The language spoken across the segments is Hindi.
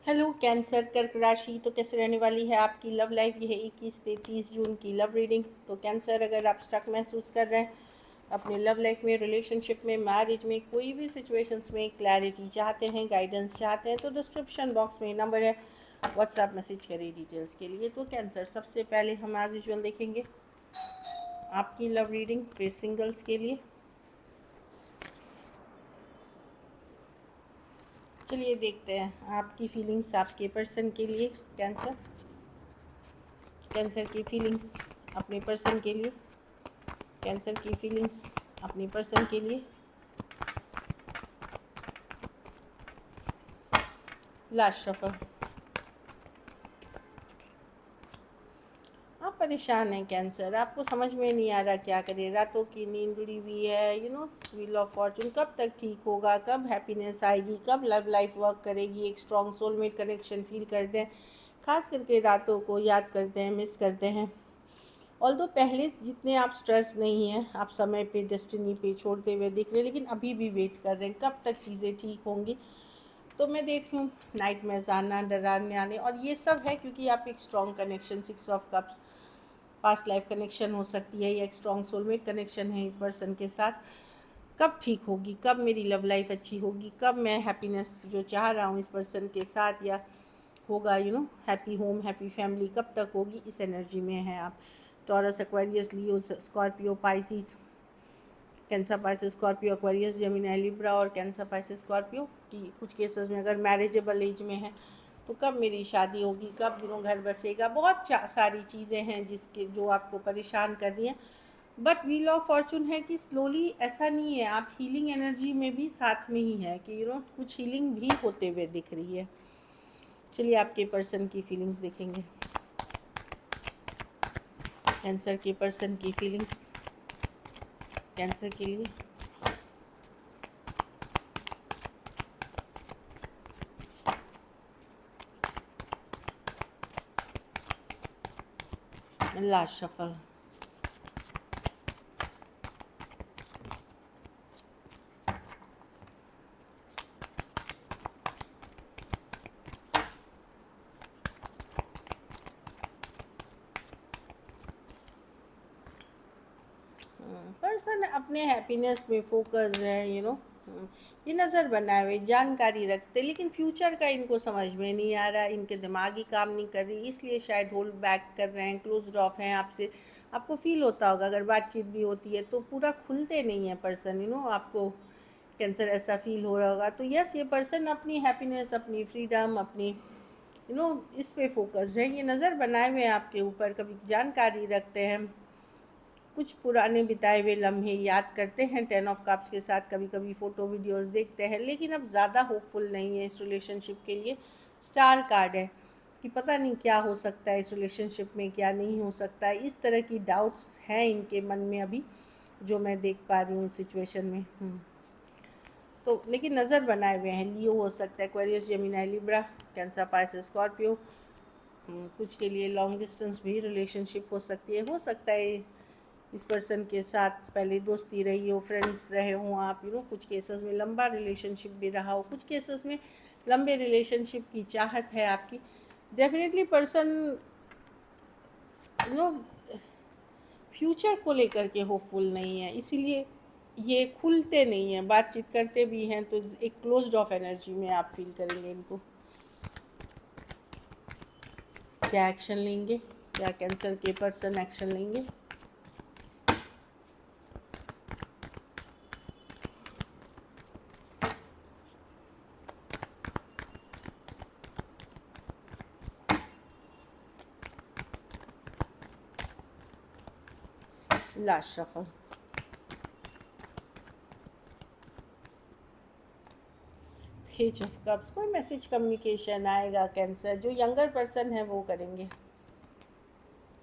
हेलो कैंसर कर्क राशि। तो कैसे रहने वाली है आपकी लव लाइफ? यह है 21 से 30 जून की लव रीडिंग। तो कैंसर, अगर आप स्टक महसूस कर रहे हैं अपने लव लाइफ में, रिलेशनशिप में, मैरिज में, कोई भी सिचुएशंस में क्लैरिटी चाहते हैं, गाइडेंस चाहते हैं, तो डिस्क्रिप्शन बॉक्स में नंबर है, व्हाट्सएप मैसेज करिए डिटेल्स के लिए। तो कैंसर, सबसे पहले हम एज यूजुअल देखेंगे आपकी लव रीडिंग फिर सिंगल्स के लिए। चलिए देखते हैं आपकी फीलिंग्स आपके पर्सन के लिए। कैंसर, कैंसर की फीलिंग्स अपने पर्सन के लिए। कैंसर की फीलिंग्स अपने पर्सन के लिए। Last shuffle. आप परेशान हैं कैंसर, आपको समझ में नहीं आ रहा क्या करें। रातों की नींद उड़ी हुई है, व्हील ऑफ फॉर्चून कब तक ठीक होगा, कब हैप्पीनेस आएगी, कब लव लाइफ वर्क करेगी, एक स्ट्रॉन्ग सोलमेट कनेक्शन फील करते हैं। खास करके रातों को याद करते हैं, मिस करते हैं। ऑल्दो पहले जितने आप स्ट्रेस नहीं हैं, आप समय पे डेस्टिनी पे छोड़ते हुए दिख रहे हैं, लेकिन अभी भी वेट कर रहे हैं कब तक चीज़ें ठीक होंगी। तो मैं देख रही हूँ नाइट में जाना, डराने आने, और ये सब है क्योंकि आप एक strong connection, 6 of cups past life connection हो सकती है, या एक स्ट्रॉन्ग सोलमेट कनेक्शन है इस पर्सन के साथ। कब ठीक होगी, कब मेरी लव लाइफ अच्छी होगी, कब मैं हैप्पीनेस जो चाह रहा हूँ इस पर्सन के साथ, या होगा हैप्पी होम, हैप्पी फैमिली, कब तक होगी, इस एनर्जी में है आप। Taurus, Aquarius, Leo, Scorpio, Pisces, Cancer, Pisces, Scorpio, Aquarius, Gemini, Libra और कैंसर, पाइसिस, स्कॉर्पियो की कुछ केसेस में अगर मैरिजेबल एज में है तो कब मेरी शादी होगी, कब घर बसेगा, बहुत सारी चीज़ें हैं जिसके जो आपको परेशान कर रही हैं। बट व्हील ऑफ फॉर्चून है कि स्लोली, ऐसा नहीं है, आप हीलिंग एनर्जी में भी साथ में ही है कि कुछ हीलिंग भी होते हुए दिख रही है। चलिए आपके पर्सन की फीलिंग्स देखेंगे। कैंसर के पर्सन की फीलिंग्स कैंसर के लिए। Last shuffle. पर्सन अपने हैप्पीनेस में फोकस है, ये नज़र बनाए हुए, जानकारी रखते, लेकिन फ्यूचर का इनको समझ में नहीं आ रहा, इनके दिमाग ही काम नहीं कर रही, इसलिए शायद होल्ड बैक कर रहे हैं, क्लोज्ड ऑफ हैं आपसे। आपको फील होता होगा अगर बातचीत भी होती है तो पूरा खुलते नहीं है पर्सन, आपको कैंसर ऐसा फील हो रहा होगा। तो यस, ये पर्सन अपनी हैप्पीनेस, अपनी फ्रीडम, अपनी इस पे फोकस है, ये नज़र बनाए हुए हैं आपके ऊपर, कभी जानकारी रखते हैं, कुछ पुराने बिताए हुए लम्हे याद करते हैं 10 ऑफ कप्स के साथ, कभी कभी फ़ोटो वीडियोस देखते हैं, लेकिन अब ज़्यादा होपफुल नहीं है इस रिलेशनशिप के लिए। स्टार कार्ड है कि पता नहीं क्या हो सकता है इस रिलेशनशिप में, क्या नहीं हो सकता है, इस तरह की डाउट्स हैं इनके मन में अभी, जो मैं देख पा रही हूँ सिचुएशन में। तो लेकिन नज़र बनाए हुए हैं, लियो हो सकता है, Aquarius, Gemini, Libra, cancer, Pisces, Scorpio. कुछ के लिए लॉन्ग डिस्टेंस भी रिलेशनशिप हो सकता है इस पर्सन के साथ पहले दोस्ती रही हो, फ्रेंड्स रहे हों आप, कुछ केसेस में लंबा रिलेशनशिप भी रहा हो, कुछ केसेस में लंबे रिलेशनशिप की चाहत है आपकी। डेफिनेटली पर्सन नो फ्यूचर को लेकर के होपफुल नहीं है, इसीलिए ये खुलते नहीं हैं, बातचीत करते भी हैं तो एक क्लोज्ड ऑफ एनर्जी में आप फील करेंगे इनको। क्या एक्शन लेंगे, क्या कैंसर के पर्सन एक्शन लेंगे? Last shuffle. Page of cups, कोई मैसेज कम्युनिकेशन आएगा कैंसर, जो यंगर पर्सन है वो करेंगे।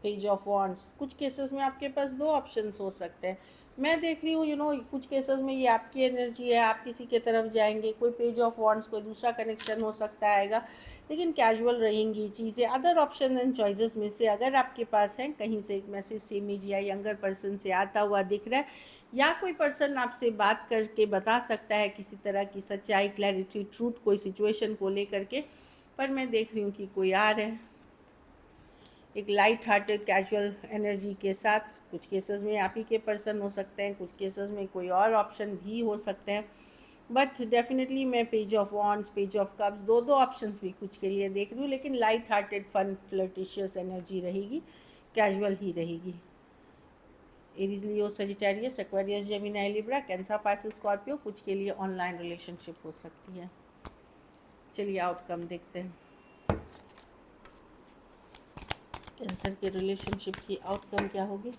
पेज ऑफ वॉन्ड्स, कुछ केसेस में आपके पास दो ऑप्शंस हो सकते हैं, मैं देख रही हूँ कुछ केसेस में ये आपकी एनर्जी है, आप किसी के तरफ जाएंगे, कोई पेज ऑफ वॉन्ड्स, कोई दूसरा कनेक्शन हो सकता आएगा, लेकिन कैजुअल रहेंगी चीज़ें। अदर ऑप्शन एंड चॉइसेस में से अगर आपके पास हैं, कहीं से एक मैसेज सेमेज या यंगर पर्सन से आता हुआ दिख रहा है, या कोई पर्सन आपसे बात करके बता सकता है किसी तरह की सच्चाई, क्लैरिटी, ट्रूथ, कोई सिचुएशन को लेकर के, पर मैं देख रही हूँ कि कोई आ रहे हैं एक लाइट हार्टेड कैजुअल एनर्जी के साथ। कुछ केसेस में आप ही के पर्सन हो सकते हैं, कुछ केसेस में कोई और ऑप्शन भी हो सकते हैं, बट डेफिनेटली मैं page of wands, page of cups, दो ऑप्शंस भी कुछ के लिए देख रही हूँ, लेकिन light hearted fun flirtatious energy रहेगी, कैजुअल ही रहेगी। Aries, Leo, Sagittarius, Aquarius, Gemini, Libra, Cancer, Pisces, Scorpio, कुछ के लिए ऑनलाइन रिलेशनशिप हो सकती है। चलिए आउटकम देखते हैं। कैंसर के रिलेशनशिप की आउटकम क्या होगी?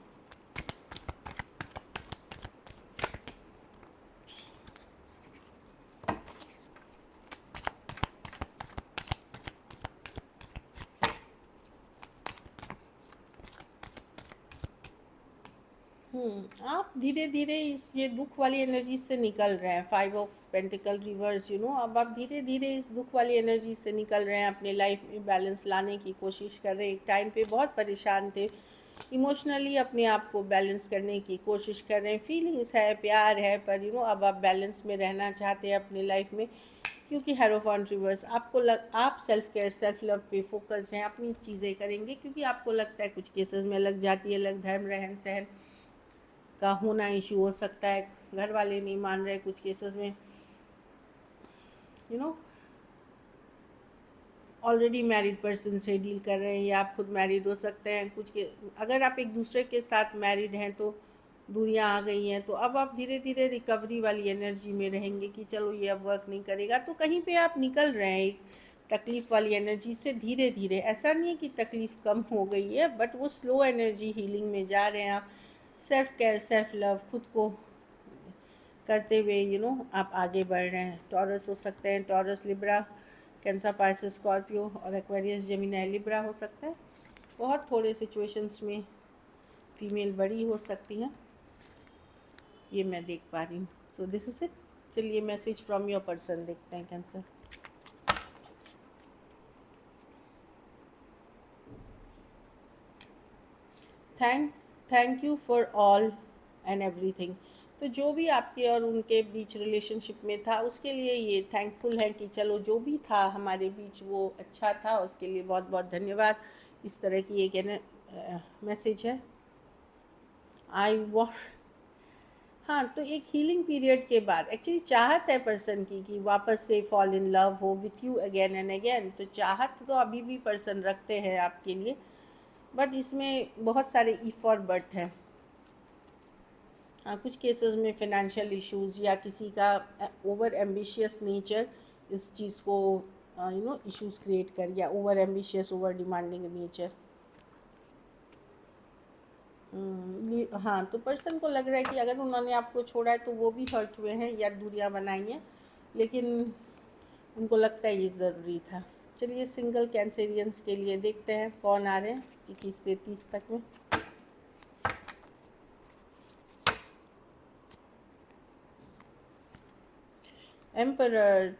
आप धीरे धीरे इस ये दुख वाली एनर्जी से निकल रहे हैं। 5 ऑफ पेंटिकल रिवर्स, अब आप धीरे धीरे इस दुख वाली एनर्जी से निकल रहे हैं, अपने लाइफ में बैलेंस लाने की कोशिश कर रहे हैं। एक टाइम पे बहुत परेशान थे, इमोशनली अपने आप को बैलेंस करने की कोशिश कर रहे हैं। फीलिंग्स है, प्यार है, पर अब आप बैलेंस में रहना चाहते हैं अपनी लाइफ में, क्योंकि हेरोफॉन्ट रिवर्स आप सेल्फ केयर, सेल्फ लव पे फोकस हैं, अपनी चीज़ें करेंगे, क्योंकि आपको लगता है कुछ केसेस में अलग जाति, अलग धर्म, रहन सहन का होना इशू हो सकता है, घर वाले नहीं मान रहे कुछ केसेस में, ऑलरेडी मैरिड पर्सन से डील कर रहे हैं, या आप खुद मैरिड हो सकते हैं। अगर आप एक दूसरे के साथ मैरिड हैं तो दूरियां आ गई हैं, तो अब आप धीरे धीरे रिकवरी वाली एनर्जी में रहेंगे कि चलो ये अब वर्क नहीं करेगा, तो कहीं पे आप निकल रहे हैं एक तकलीफ़ वाली एनर्जी से धीरे धीरे। ऐसा नहीं है कि तकलीफ़ कम हो गई है, बट वो स्लो एनर्जी हीलिंग में जा रहे हैं आप। सेल्फ केयर, सेल्फ लव, खुद को करते हुए आप आगे बढ़ रहे हैं। टॉरस हो सकते हैं, taurus, Libra, Cancer, Pisces, Scorpio, और एक्वेरियस, जेमिनी, लिब्रा हो सकता है। बहुत थोड़े सिचुएशंस में फीमेल बड़ी हो सकती हैं, ये मैं देख पा रही हूँ। So this is it. चलिए मैसेज फ्रॉम योर पर्सन देखते हैं cancer. Thank you for all and everything. तो जो भी आपके और उनके बीच रिलेशनशिप में था, उसके लिए ये थैंकफुल है कि चलो जो भी था हमारे बीच वो अच्छा था, उसके लिए बहुत बहुत धन्यवाद। इस तरह की एक मैसेज है। हाँ, तो एक हीलिंग पीरियड के बाद एक्चुअली चाहत है पर्सन की कि वापस से फॉल इन लव हो with you again and again. तो चाहत तो अभी भी पर्सन रखते हैं आपके लिए, बट इसमें बहुत सारे इफ़ और बट हैं। कुछ केसेस में फिनेंशियल इश्यूज़ या किसी का ओवर एम्बिशियस नेचर इस चीज़ को इश्यूज़ क्रिएट कर, या over ambitious, over demanding nature. हाँ, तो पर्सन को लग रहा है कि अगर उन्होंने आपको छोड़ा है तो वो भी हर्ट हुए हैं या दूरियां बनाई हैं, लेकिन उनको लगता है ये ज़रूरी था। चलिए सिंगल कैंसेरियंस के लिए देखते हैं कौन आ रहे हैं 21 से 30 तक में। Emperor,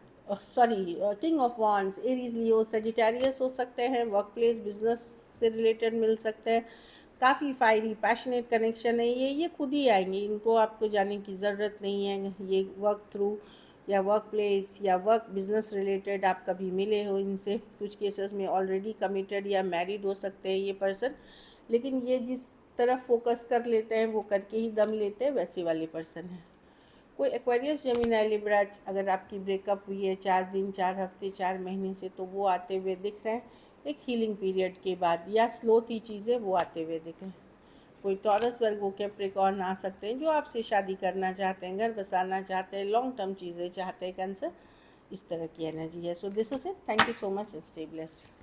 king of wands, Aries, Leo, Sagittarius हो सकते हैं। वर्क प्लेस, बिजनेस से रिलेटेड मिल सकते हैं। काफ़ी फायरी पैशनेट कनेक्शन है, ये खुद ही आएंगे, इनको आपको जाने की ज़रूरत नहीं है। ये वर्क थ्रू या वर्क प्लेस या वर्क बिजनेस रिलेटेड आप कभी मिले हो इनसे। कुछ केसेस में ऑलरेडी कमिटेड या मैरिड हो सकते हैं ये पर्सन, लेकिन ये जिस तरफ फोकस कर लेते हैं वो करके ही दम लेते हैं, वैसे वाले पर्सन हैं। कोई एक्वेरियस, जेमिनी, लिब्रा अगर आपकी ब्रेकअप हुई है 4 दिन, 4 हफ्ते, 4 महीने से, तो वो आते हुए दिख रहे हैं एक हीलिंग पीरियड के बाद, या स्लो थी चीज़ें वो आते हुए दिख रहे हैं। कोई टॉरस, वर्गो, कैप्रिकॉर्न आ सकते हैं जो आपसे शादी करना चाहते हैं, घर बसाना चाहते हैं, लॉन्ग टर्म चीज़ें चाहते हैं। कैंसर, इस तरह की एनर्जी है। So this is it. Thank you so much and stay blessed.